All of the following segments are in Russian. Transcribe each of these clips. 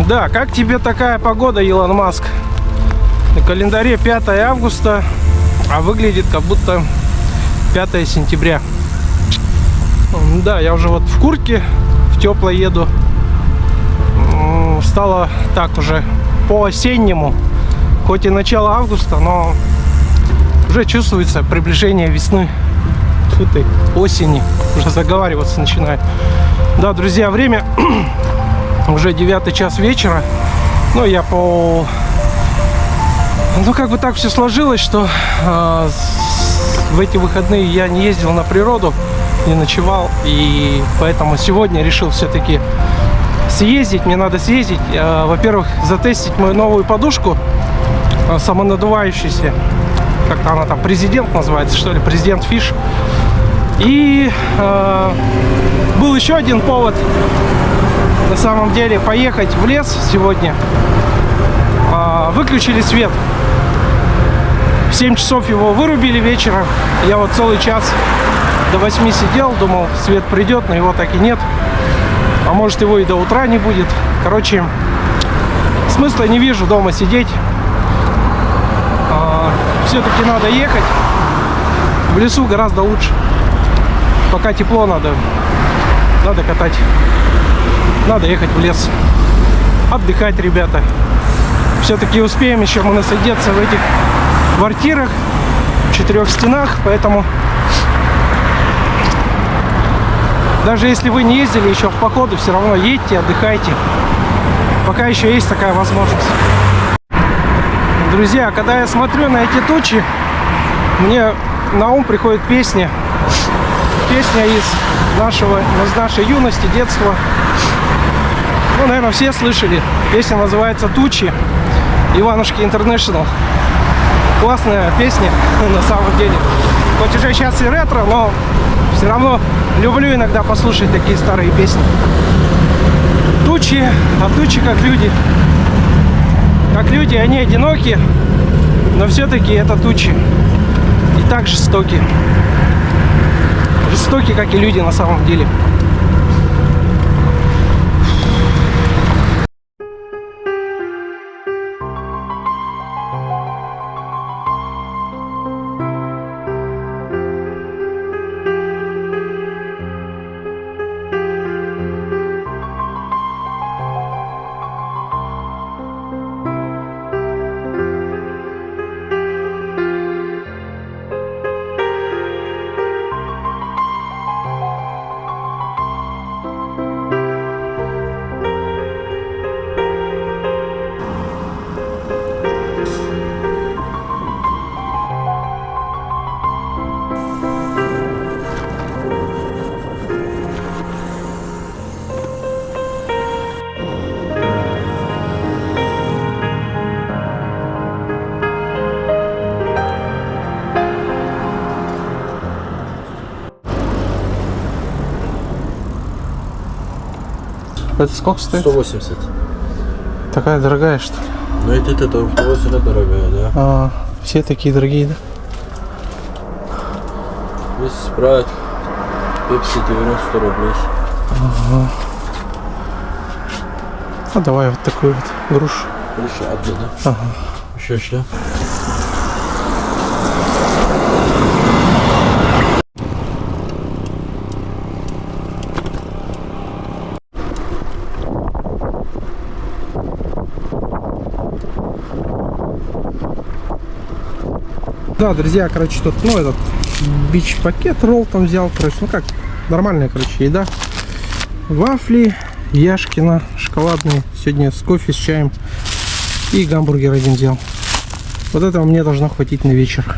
Да, как тебе такая погода, Илон Маск? На календаре 5 августа, а выглядит как будто 5 сентября. Да, я уже вот в куртке, в теплой еду. Стало так уже по-осеннему. Хоть и начало августа, но уже чувствуется приближение весны. Фу ты, осени. Уже заговариваться начинает. Да, друзья, время уже 9 час вечера. Ну, я по... Ну, как бы так все сложилось, что в эти выходные я не ездил на природу, не ночевал. И поэтому сегодня решил все-таки съездить. Мне надо съездить. Во-первых, затестить мою новую подушку, самонадувающуюся. Как-то она там, президент называется, что ли, президент Фиш. И был еще один повод, на самом деле, поехать в лес сегодня. Выключили свет. В 7 часов его вырубили вечером. Я вот целый час до 8 сидел, думал, свет придет, но его так и нет. А может, его и до утра не будет. Короче, смысла не вижу дома сидеть. Все-таки надо ехать. В лесу гораздо лучше. Пока тепло, надо катать. Надо ехать в лес. Отдыхать, ребята. Все-таки успеем еще мы насидеться в этих квартирах, в 4 стенах. Поэтому даже если вы не ездили еще в походы, все равно едьте, отдыхайте. Пока еще есть такая возможность. Друзья, когда я смотрю на эти тучи, мне на ум приходит песня. Песня из нашей юности, детства. Ну, наверное, все слышали. Песня называется «Тучи». Иванушки Интернешнл. Классная песня, на самом деле. Хоть уже сейчас и ретро, но все равно люблю иногда послушать такие старые песни. Тучи, а тучи как люди. Как люди, они одиноки, но все-таки это тучи. И так жестоки. Жестоки, как и люди на самом деле. Это сколько стоит? 180. Такая дорогая, что ли? Ну это всегда дорогая, да. Все такие дорогие, да? Есть спрайт, пепси 90 рублей. Ага. А давай вот такую вот грушу. Груша одна, да? Ага. Еще что? Да, друзья, короче, тут, ну, этот бич-пакет ролл там взял, короче, ну как, нормальная, короче, еда. Вафли, Яшкино, шоколадные, сегодня с кофе, с чаем. И гамбургер один взял. Вот этого мне должно хватить на вечер.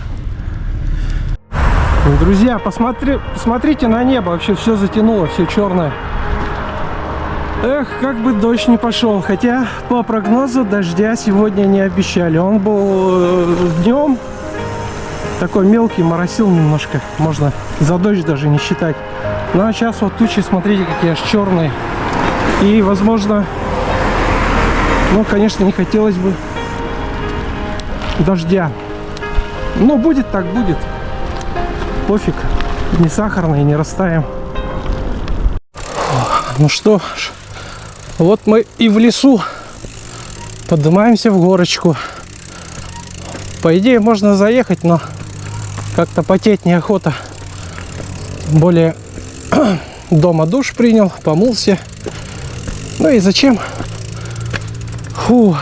Друзья, посмотрите на небо, вообще все затянуло, все черное. Эх, как бы дождь не пошел, хотя по прогнозу дождя сегодня не обещали. Он был днем. Такой мелкий, моросил немножко, можно за дождь даже не считать. Ну а сейчас вот тучи, смотрите, какие аж черные. И, возможно, ну, конечно, не хотелось бы дождя. Но будет так, будет. Пофиг, не сахарный, не растаем. Ну что ж, вот мы и в лесу. Поднимаемся в горочку. По идее можно заехать, но как-то потеть неохота. Тем более дома душ принял, помылся. Ну и зачем? Фу.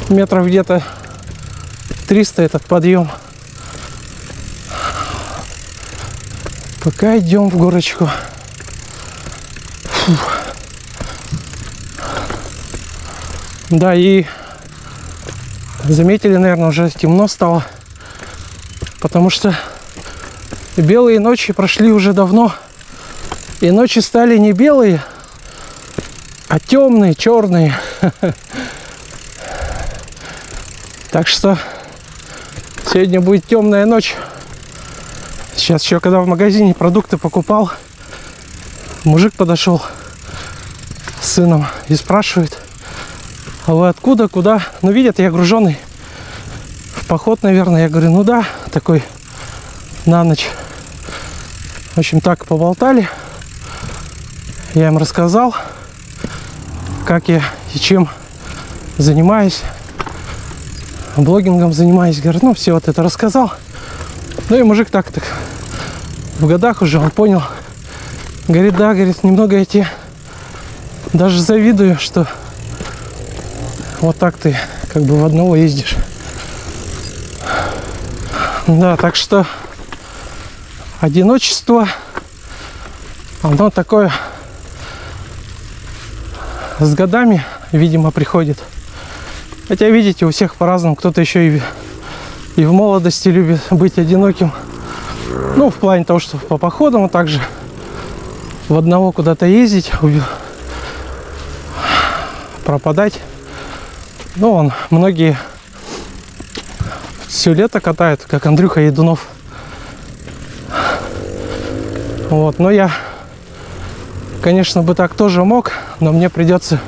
Метров где-то 300 этот подъем. Пока идем в горочку. Фу. Да, и заметили, наверное, уже темно стало. Потому что белые ночи прошли уже давно. И ночи стали не белые, а темные, черные. Так что сегодня будет темная ночь. Сейчас еще, когда в магазине продукты покупал, мужик подошел с сыном и спрашивает: а вы откуда, куда? Ну, видят, я груженный в поход, наверное. Я говорю, ну да, такой на ночь. В общем, так поболтали. Я им рассказал, как я и чем занимаюсь. Блогингом занимаюсь. Говорю, ну, все вот это рассказал. Ну и мужик так в годах уже, он понял. Говорит, да, говорит, немного я тебе даже завидую, что вот так ты как бы в одного ездишь. Да, так что одиночество, оно такое с годами, видимо, приходит. Хотя, видите, у всех по-разному. Кто-то еще и в молодости любит быть одиноким. Ну, в плане того, что по походам, а также в одного куда-то ездить, пропадать. Ну, многие все лето катают, как Андрюха Едунов. Вот, но я, конечно, бы так тоже мог, но мне придется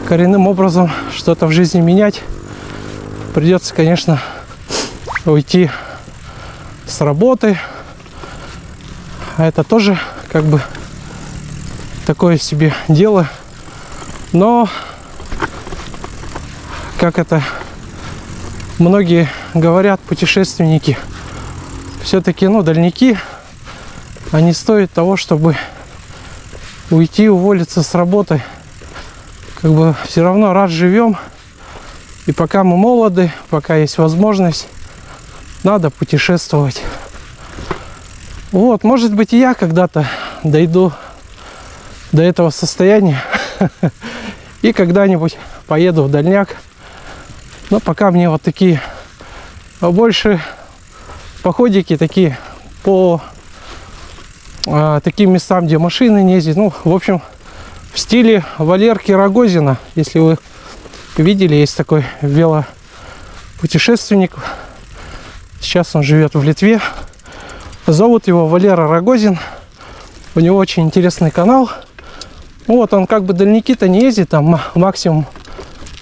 коренным образом что-то в жизни менять. Придется, конечно, уйти с работы. А это тоже как бы такое себе дело. Но, как это многие говорят, путешественники, все-таки, ну, дальники, они стоят того, чтобы уйти, уволиться с работы. Как бы все равно раз живем. И пока мы молоды, пока есть возможность, надо путешествовать. Вот, может быть, и я когда-то дойду до этого состояния и когда-нибудь поеду в дальняк. Но пока мне вот такие больше походики такие по таким местам, где машины не ездят. Ну, в общем, в стиле Валерки Рогозина. Если вы видели, есть такой велопутешественник. Сейчас он живет в Литве. Зовут его Валера Рогозин. У него очень интересный канал. Вот, он как бы дальники-то не ездит, там максимум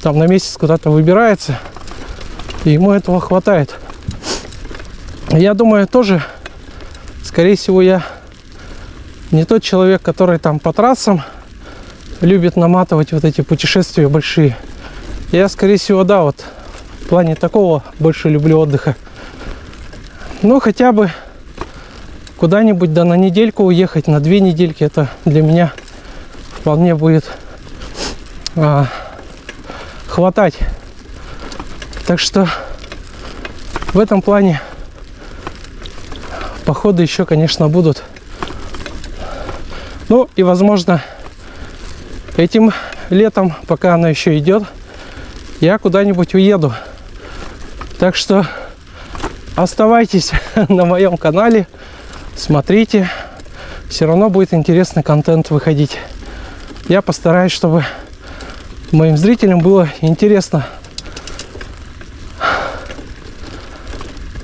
там на месяц куда-то выбирается. И ему этого хватает. Я думаю, тоже, скорее всего, я не тот человек, который там по трассам любит наматывать вот эти путешествия большие. Я, скорее всего, да, вот в плане такого больше люблю отдыха. Ну, хотя бы куда-нибудь, да, на недельку уехать, на 2 недельки, это для меня вполне будет хватать. Так что в этом плане походы еще, конечно, будут. Ну и, возможно, этим летом, пока оно еще идет, я куда-нибудь уеду. Так что оставайтесь на моем канале, смотрите. Все равно будет интересный контент выходить. Я постараюсь, чтобы моим зрителям было интересно.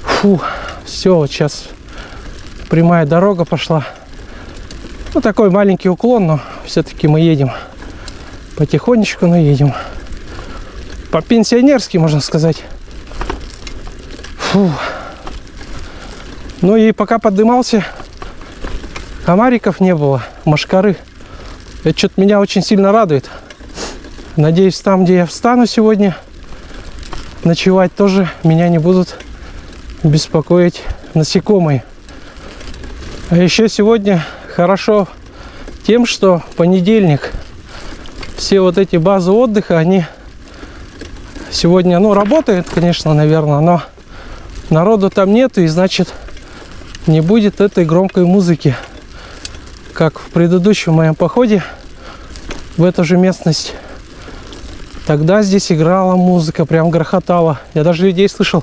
Фу, все, вот сейчас прямая дорога пошла. Ну, такой маленький уклон, но все-таки мы едем потихонечку, но едем. По-пенсионерски, можно сказать. Фу. Ну и пока поднимался, комариков не было, мошкары. Это что-то меня очень сильно радует. Надеюсь, там, где я встану сегодня ночевать, тоже меня не будут беспокоить насекомые. А еще сегодня хорошо тем, что понедельник. Все вот эти базы отдыха, они сегодня, ну, работают, конечно, наверное, но народу там нету, и значит не будет этой громкой музыки, как в предыдущем моем походе в эту же местность. Тогда здесь играла музыка, прям грохотала. Я даже людей слышал.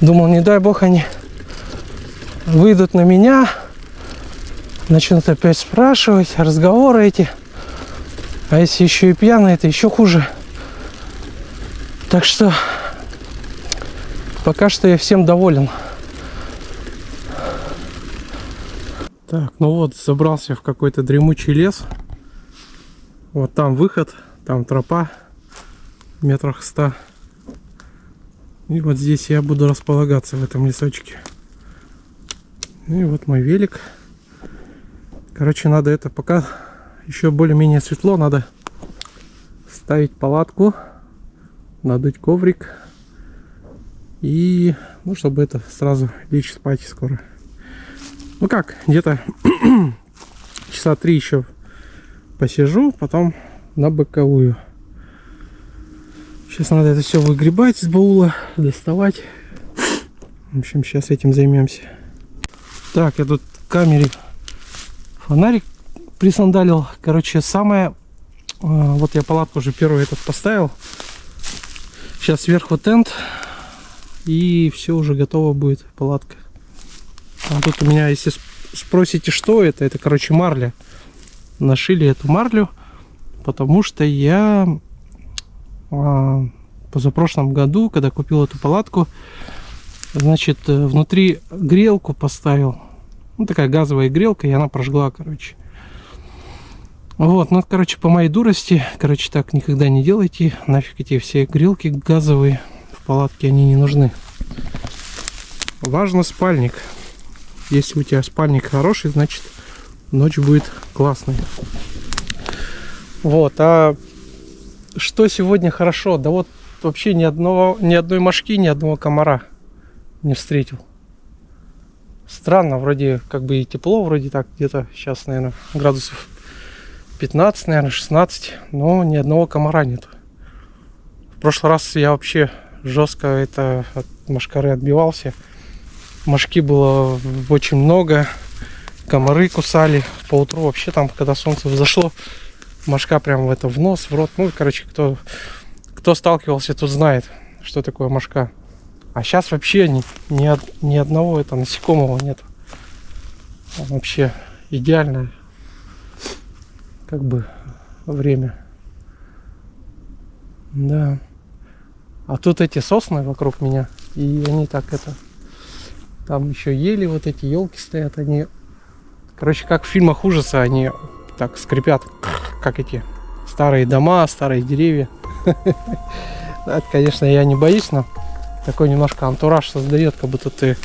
Думал, не дай бог они выйдут на меня, начнут опять спрашивать, разговоры эти. А если еще и пьяные, это еще хуже. Так что пока что я всем доволен. Так, ну вот, забрался в какой-то дремучий лес. Вот там выход, там тропа метрах 100. И вот здесь я буду располагаться, в этом лесочке. И вот мой велик. Короче, надо это, пока еще более-менее светло, надо ставить палатку, надуть коврик. И, ну, чтобы это сразу лечь спать скоро. Ну как, где-то часа 3 еще посижу, потом на боковую. Сейчас надо это все выгребать из баула, доставать. В общем, сейчас этим займемся. Так, я тут в камере фонарик присандалил. Короче, самое... Вот я палатку уже первую этот поставил. Сейчас сверху тент. И все уже готово будет, палатка. А тут у меня, если спросите, что это, короче, марля. Нашили эту марлю, потому что я позапрошлом году, когда купил эту палатку, значит, внутри грелку поставил. Ну, такая газовая грелка, и она прожгла, короче. Вот, ну, короче, по моей дурости, короче, так никогда не делайте. Нафиг эти все грелки газовые. В палатке они не нужны. Важно спальник. Если у тебя спальник хороший, значит ночь будет классной. Вот, а что сегодня хорошо? Да вот вообще ни одной мошки, ни одного комара не встретил. Странно, вроде как бы и тепло, вроде так где-то сейчас, наверное, градусов 15, наверное, 16, но ни одного комара нет. В прошлый раз я вообще жестко это от мошкары отбивался. Мошки было очень много, комары кусали. Поутру вообще там, когда солнце взошло, мошка прям в нос, в рот. Ну, короче, кто сталкивался, тот знает, что такое мошка. А сейчас вообще ни одного это насекомого нет. Вообще идеальное как бы время. Да. А тут эти сосны вокруг меня, и они так это... Там еще ели, вот эти елки стоят, они, короче, как в фильмах ужаса, они так скрипят, как эти старые дома, старые деревья. Это, конечно, я не боюсь, но такой немножко антураж создает, как будто ты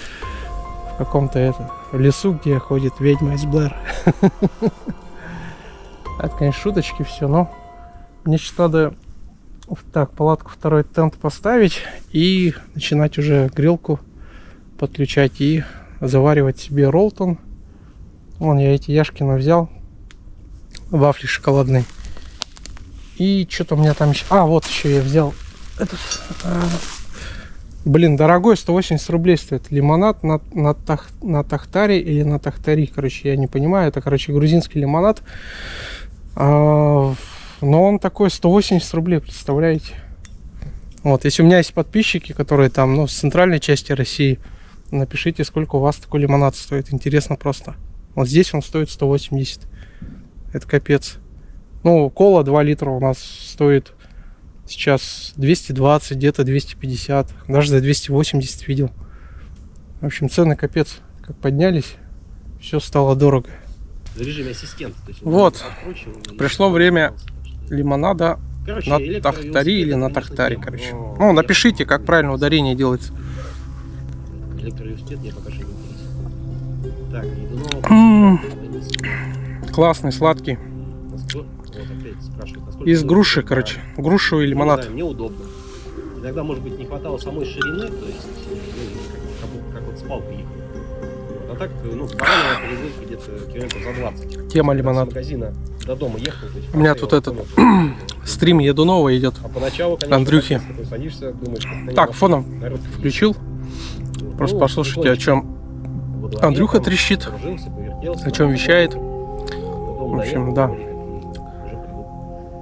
в каком-то лесу, где ходит ведьма из Блэр. Это, конечно, шуточки все, но мне сейчас надо так палатку, второй тент поставить и начинать уже грелку подключать и заваривать себе роллтон. Вон я эти Яшкино взял, вафли шоколадные. И что-то у меня там еще... А, вот еще я взял этот... Блин, дорогой, 180 рублей стоит. Лимонад на тахтаре или на тахтари. Короче, я не понимаю. Это, короче, грузинский лимонад. Но он такой 180 рублей, представляете? Вот, если у меня есть подписчики, которые там, ну, с центральной части России, напишите, сколько у вас такой лимонад стоит. Интересно просто. Вот здесь он стоит 180. Это капец. Ну, кола 2 литра у нас стоит сейчас 220, где-то 250. Даже за 280 видел. В общем, цены капец. Как поднялись, все стало дорого. В режиме ассистента. Вот. Пришло время лимонада на тахтари или на тахтаре, короче. Ну, напишите, как правильно ударение делается. Электроуниверситет я пока что не интересен. Так, Классный, сладкий. Вот опять спрашивают, насколько Из удобно. груши, короче. Грушу и Ну, лимонад. да, мне удобно. Иногда, может быть, не хватало самой ширины, то есть, как вот с палкой ехать. Вот. А так, ну, барановая перевозка где-то километров за 20. Тема С лимонад. магазина до дома ехал. То есть, У меня поставил тут этот комнату. стрим Едунова идет. А поначалу, конечно, Андрюхи. так, если ты садишься, думаешь, как Так, фоном включил. Ну, Просто послушайте, о чем Андрюха трещит, о чем вещает. В общем, да.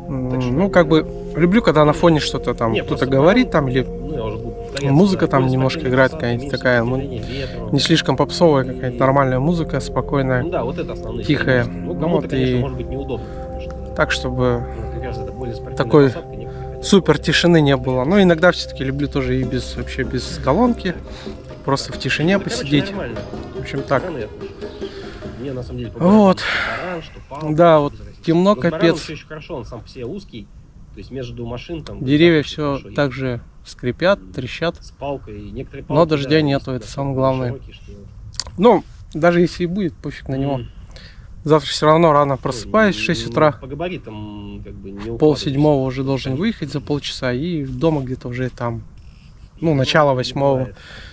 Ну, как бы, люблю, когда на фоне что-то там, кто-то говорит там, или музыка там немножко играет, какая-нибудь такая, ну, не слишком попсовая, какая-то нормальная музыка, спокойная, Ну да, вот это основные. тихая. Ну, Ну, кому-то, вот конечно, и может быть неудобно. Потому что, так, чтобы ну, как раз это более спортивная такой посадка, некоторые хотят. супер тишины не было. Но иногда все-таки люблю тоже и без, вообще без колонки, просто в тишине Ну, короче, посидеть. нормально. В общем, так. Бараны я кушаю. Мне на самом деле Вот. что баран, что палка, Да, что вот без разницы. темно, Но с бараном капец. всё еще хорошо, он сам по себе узкий. То есть между машин там. Деревья достаточно все хорошо так же скрипят, трещат. с палкой. И некоторые Но палки, дождя да, нету, есть это самое достаточно главное. широкие, что- Ну, даже если и будет, пофиг на него. Завтра все равно рано просыпаюсь в 6 утра. По габаритам как бы не Пол укладываешься. седьмого уже должен выехать за полчаса. И дома где-то уже там, ну, начало восьмого.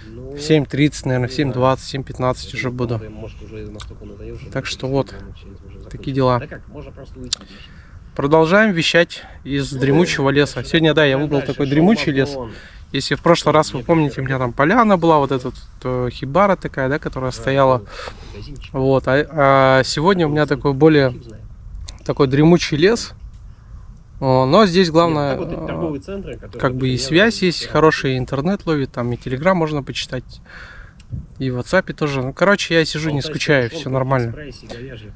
Ну, В 7:30, наверное, в не 7:20, 7:15 уже буду. Может, уже настолько надоел, что Так будет, что вот, уже закончится. такие дела. Да как, можно просто уйти. Продолжаем вещать из дремучего леса. Сегодня, да, я выбрал такой дремучий лес. Если в прошлый раз, вы помните, у меня там поляна была, вот эта хибара такая, да, которая стояла. Вот, а сегодня у меня такой более такой дремучий лес. Но здесь главное, как бы и связь есть, хороший интернет ловит, там и телеграм можно почитать, и в WhatsApp тоже. Ну, короче, я сижу, не скучаю, все нормально.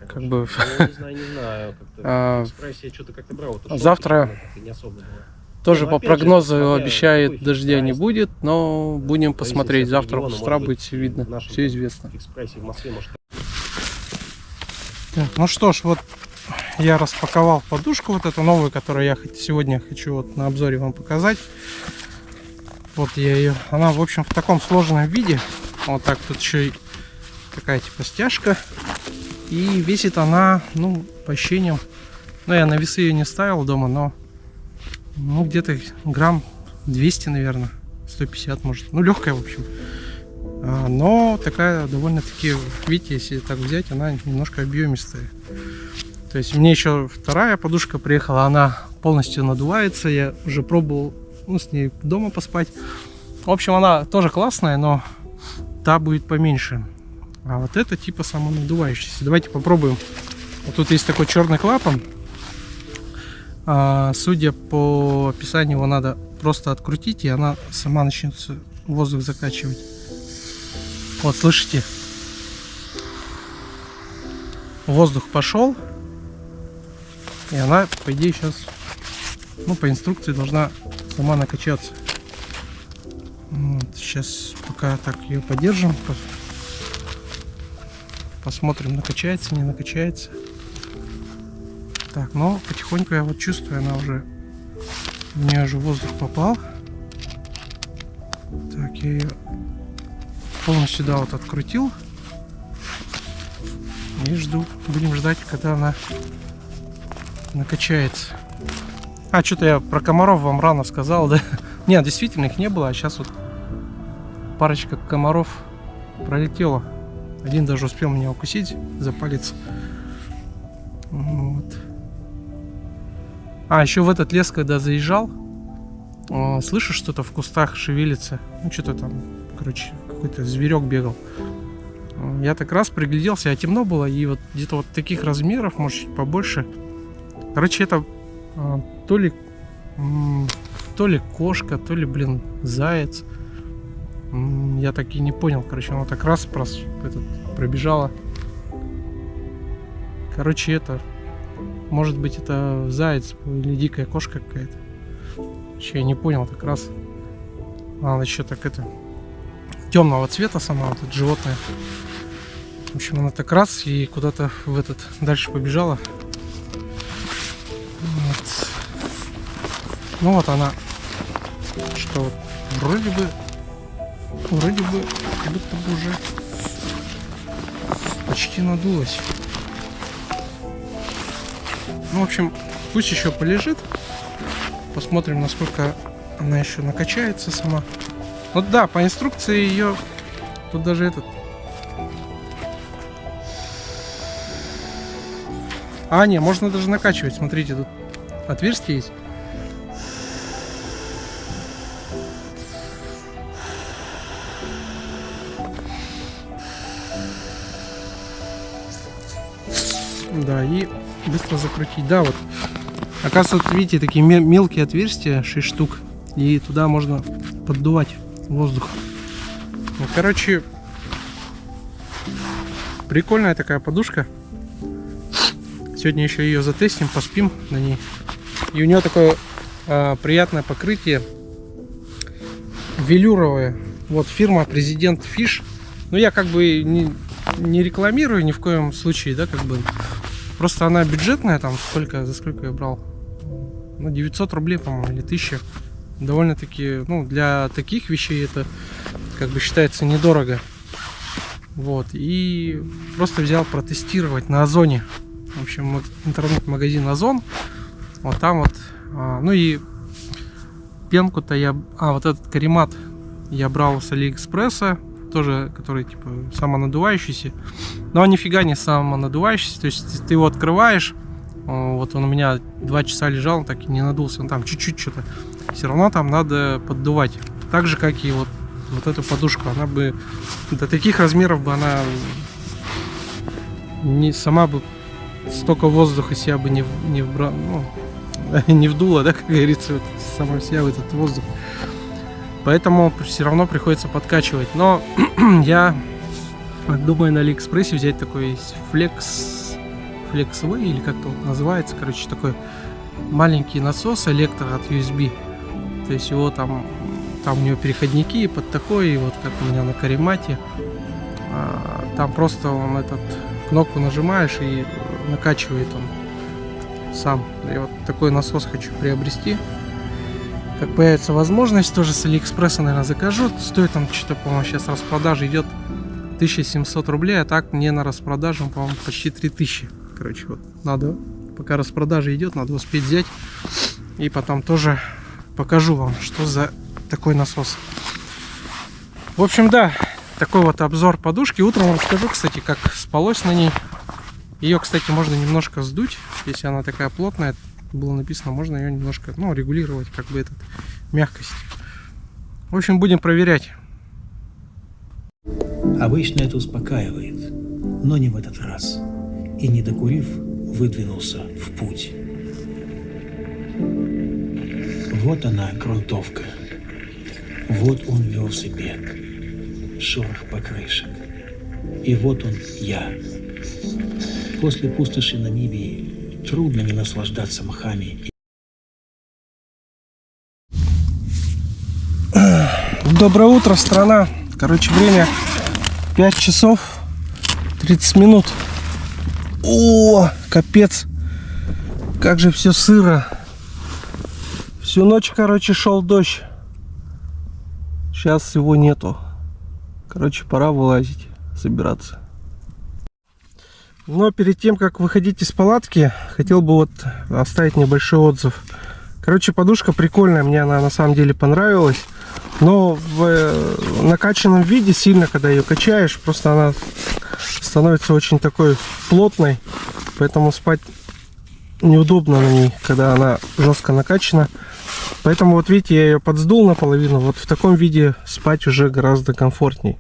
Как бы завтра тоже по прогнозу обещает дождя не будет, но будем посмотреть. Завтра с утра будет все видно, все известно. Так, ну что ж, вот я распаковал подушку вот эту новую, которую я сегодня хочу вот на обзоре вам показать. Вот я ее, она в общем в таком сложенном виде. Вот так, тут еще и такая типа стяжка. И весит она, ну, по ощущениям, ну, я на весы ее не ставил дома, но ну, где-то грамм 200, наверное, 150 может. Ну, легкая, в общем. Но такая довольно-таки, видите, если так взять, она немножко объемистая. То есть мне еще вторая подушка приехала, она полностью надувается. Я уже пробовал, ну, с ней дома поспать. В общем, она тоже классная, но та будет поменьше. А вот это типа самонадувающаяся. Давайте попробуем. Вот тут есть такой черный клапан. Судя по описанию, его надо просто открутить, и она сама начнет воздух закачивать. Вот, слышите? Воздух пошел. И она, по идее, сейчас, ну, по инструкции должна сама накачаться. Вот, сейчас пока так ее подержим. Посмотрим, накачается, не накачается. Так, но потихоньку я вот чувствую, она уже, в нее уже воздух попал. Так, я ее полностью, да, вот открутил. И жду, будем ждать, когда она накачается. Что-то я про комаров вам рано сказал, да? Нет, действительно их не было, а сейчас вот парочка комаров пролетела. Один даже успел меня укусить за палец. Вот. Еще в этот лес, когда заезжал, слышу, что-то в кустах шевелится. Ну, что-то там, короче, какой-то зверек бегал. Я так раз пригляделся, а темно было, и вот где-то вот таких размеров, может, чуть побольше. Короче, это то ли кошка, то ли, блин, заяц. Я так и не понял. Короче, оно так раз пробежало. Короче, это, может быть, это заяц или дикая кошка какая-то. Я не понял, так раз. Она еще так темного цвета сама, вот это животное. В общем, она так раз и куда-то в дальше побежала. Вот. Ну вот она, что вот, вроде бы, как будто бы уже почти надулась. Ну, в общем, Пусть еще полежит. Посмотрим, насколько она еще накачается сама. Вот да, по инструкции ее... Тут даже этот... А, не, можно даже накачивать. Смотрите, тут отверстие есть. Да, и быстро закрутить. Да, вот. Оказывается, вот видите, такие мелкие отверстия, 6 штук. И туда можно поддувать воздух. Ну, короче, прикольная такая подушка. Сегодня еще ее затестим, поспим на ней. И у нее такое приятное покрытие. Велюровое. Вот фирма Президент Fish. Ну, я как бы не рекламирую ни в коем случае, да, как бы. Просто она бюджетная, там, за сколько я брал? Ну, 900 рублей, по-моему, или 1000. Довольно-таки, ну, для таких вещей это, как бы, считается недорого. Вот, и просто взял протестировать на Озоне. В общем, интернет-магазин Озон. Вот там вот, ну и пенку-то я, вот этот каремат я брал с Алиэкспресса. Тоже, который типа самонадувающийся, но нифига не самонадувающийся, то есть ты его открываешь, вот он у меня 2 часа лежал, он так и не надулся, он там чуть-чуть что-то, все равно там надо поддувать, так же как и вот эту подушку, она бы до таких размеров бы она не сама бы столько воздуха себя бы не вбрала, ну, не вдула, да, как говорится, вот, сама себя в этот воздух. Поэтому все равно приходится подкачивать. Но я думаю на Алиэкспрессе взять такой FlexWay, или как-то вот называется. Короче, такой маленький насос электро от USB. То есть его там у него переходники под такой, и вот как у меня на каремате. Там просто он кнопку нажимаешь и накачивает он сам. И вот такой насос хочу приобрести. Как появится возможность, тоже с Алиэкспресса, наверное, закажу. Стоит там что-то, по-моему, сейчас распродажа идет 1700 рублей, а так мне на распродаже, по-моему, почти 3000. Короче, вот надо, пока распродажа идет, надо успеть взять. И потом тоже покажу вам, что за такой насос. В общем, да, такой вот обзор подушки. Утром вам расскажу, кстати, как спалось на ней. Ее, кстати, можно немножко сдуть, если она такая плотная. Было написано, можно ее немножко, ну, регулировать, как бы, мягкость. В общем, будем проверять. Обычно это успокаивает, но не в этот раз. И, не докурив, выдвинулся в путь. Вот она, грунтовка. Вот он, велосипед. Шорох покрышек. И вот он, я. После пустоши Намибии трудно не наслаждаться мхами. Доброе утро, страна. Короче, время 5 часов 30 минут. О, капец. Как же все сыро. Всю ночь, короче, шел дождь. Сейчас его нету. Короче, пора вылазить, собираться. Но перед тем, как выходить из палатки, хотел бы вот оставить небольшой отзыв. Короче, подушка прикольная, мне она на самом деле понравилась. Но в накачанном виде сильно, когда ее качаешь, просто она становится очень такой плотной. Поэтому спать неудобно на ней, когда она жестко накачана. Поэтому вот видите, я ее подсдул наполовину. Вот в таком виде спать уже гораздо комфортней.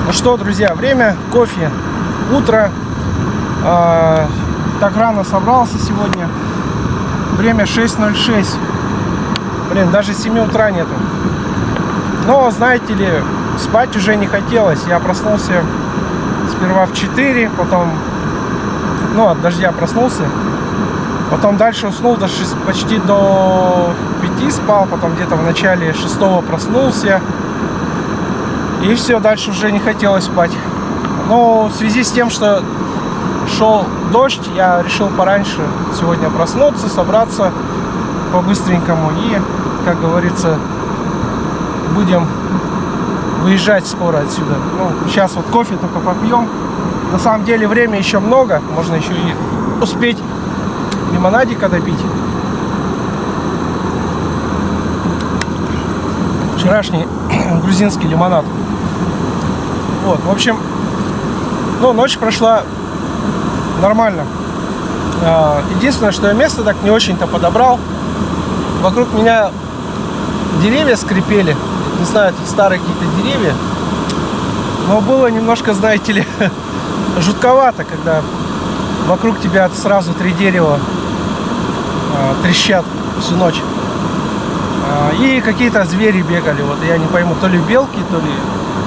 Ну что, друзья, время кофе, утро. Так рано собрался сегодня. Время 6:06. Блин, даже 7 утра нету. Но, знаете ли, спать уже не хотелось. Я проснулся сперва в 4, потом, ну, от дождя проснулся. Потом дальше уснул, даже почти до 5 спал. Потом где-то в начале 6 проснулся. И все, дальше уже не хотелось спать. Но в связи с тем, что шел дождь, я решил пораньше сегодня проснуться, собраться по-быстренькому. И, как говорится, будем выезжать скоро отсюда. Ну, сейчас вот кофе только попьем. На самом деле время еще много. Можно еще и успеть лимонадика допить. Вчерашний грузинский лимонад. Вот, в общем, ну, ночь прошла нормально. Единственное, что я место так не очень-то подобрал. Вокруг меня деревья скрипели. Не знаю, тут старые какие-то деревья. Но было немножко, знаете ли, жутковато, когда вокруг тебя сразу 3 дерева трещат всю ночь. И какие-то звери бегали. Вот я не пойму, то ли белки, то ли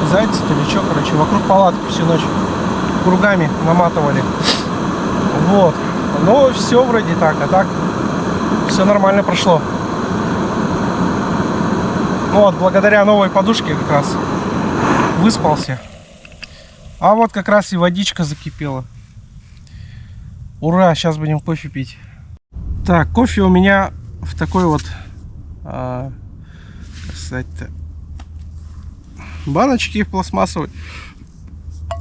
зайцы, то ли что, короче, вокруг палатки всю ночь кругами наматывали. Вот. Ну, все вроде так, а так все нормально прошло. Ну вот, благодаря новой подушке как раз выспался. А вот как раз и водичка закипела. Ура, сейчас будем кофе пить. Так, кофе у меня в такой вот, как сказать-то, баночки пластмассовой.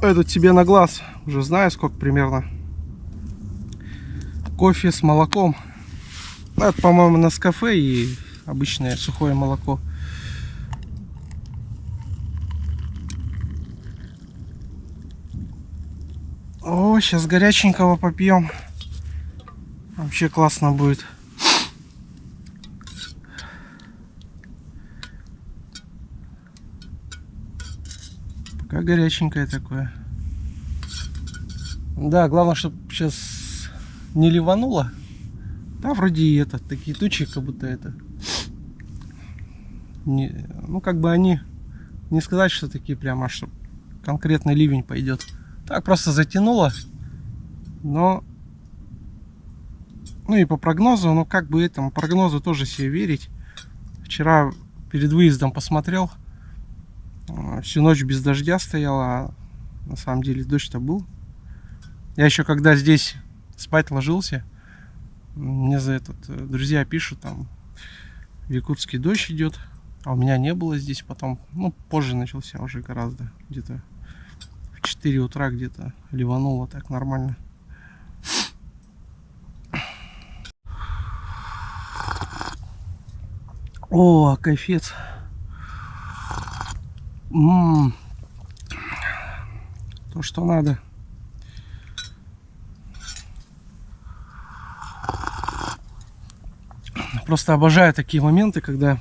Этот тебе на глаз. Уже знаю, сколько примерно. Кофе с молоком. Это, по-моему, Нескафе и обычное сухое молоко. О, сейчас горяченького попьем. Вообще классно будет. Пока горяченькое такое. Да, главное, чтобы сейчас не ливануло. Да, вроде и это, такие тучи, как будто это. Не, ну, как бы они, не сказать, что такие прямо, что конкретно ливень пойдет. Так, просто затянуло. Но, ну и по прогнозу, ну как бы этому прогнозу тоже себе верить. Вчера перед выездом посмотрел. Всю ночь без дождя стояла, а на самом деле дождь-то был. Я еще когда здесь спать ложился, мне за этот друзья пишут, там в Якутске дождь идет, а у меня не было здесь. Потом, ну, позже начался уже гораздо, где-то в 4 утра где-то ливануло так нормально. О, кайфец. То, что надо. Просто обожаю такие моменты, когда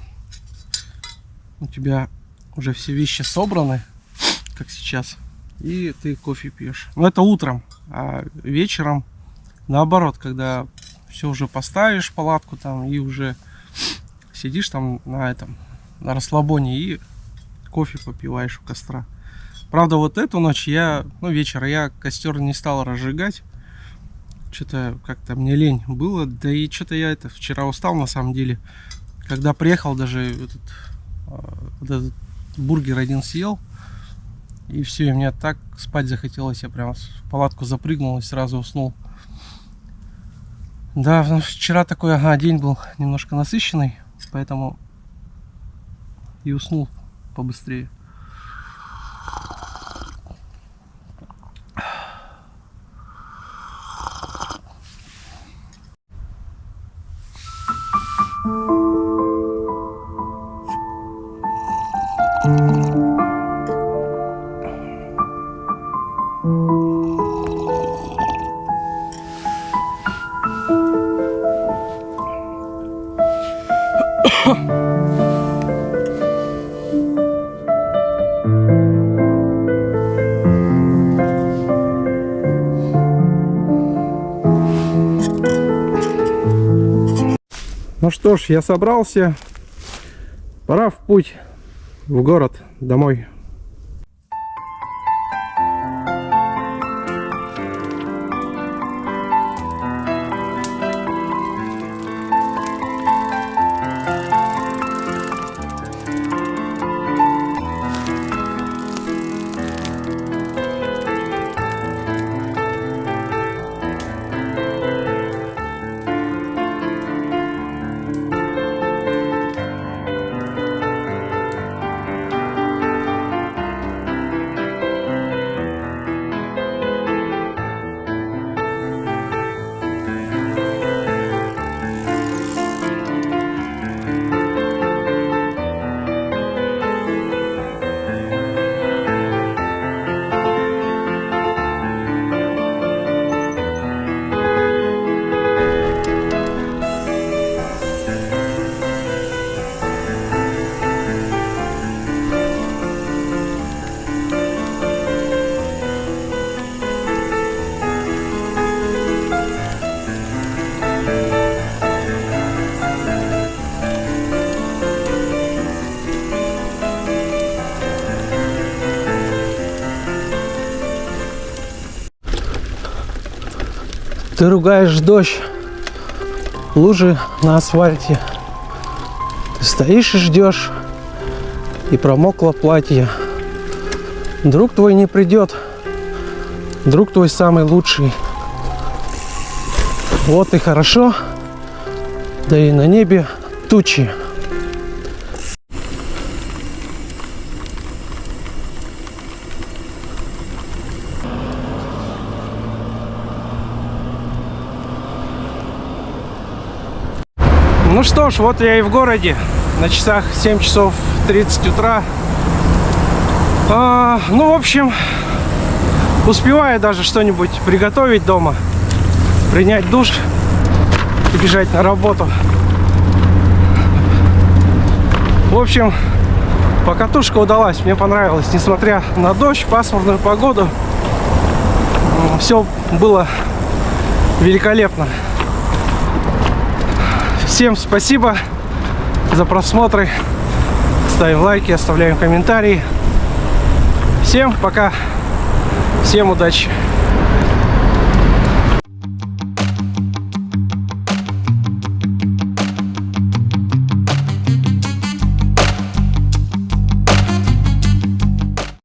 у тебя уже все вещи собраны, как сейчас, и ты кофе пьешь. Но это утром, а вечером наоборот, когда все уже поставишь палатку там и уже сидишь там на этом, на расслабоне и кофе попиваешь у костра. Правда, вот эту ночь вечер я костер не стал разжигать. Что-то как-то мне лень было. Да и что-то я вчера устал на самом деле. Когда приехал, даже этот бургер один съел. И все, и мне так спать захотелось. Я прям в палатку запрыгнул и сразу уснул. Да, вчера такой день был немножко насыщенный. Поэтому и уснул побыстрее. Ну что ж, я собрался. Пора в путь в город, домой. Ты ругаешь дождь, лужи на асфальте. Ты стоишь и ждешь, и промокло платье. Друг твой не придет, друг твой самый лучший. Вот и хорошо, да и на небе тучи. Ну что ж, вот я и в городе. На часах 7 часов 30 утра. Ну, в общем, успеваю даже что-нибудь приготовить дома, принять душ и бежать на работу. В общем, покатушка удалась, мне понравилось. Несмотря на дождь, пасмурную погоду, все было великолепно. Всем спасибо за просмотры. Ставим лайки, оставляем комментарии. Всем пока. Всем удачи.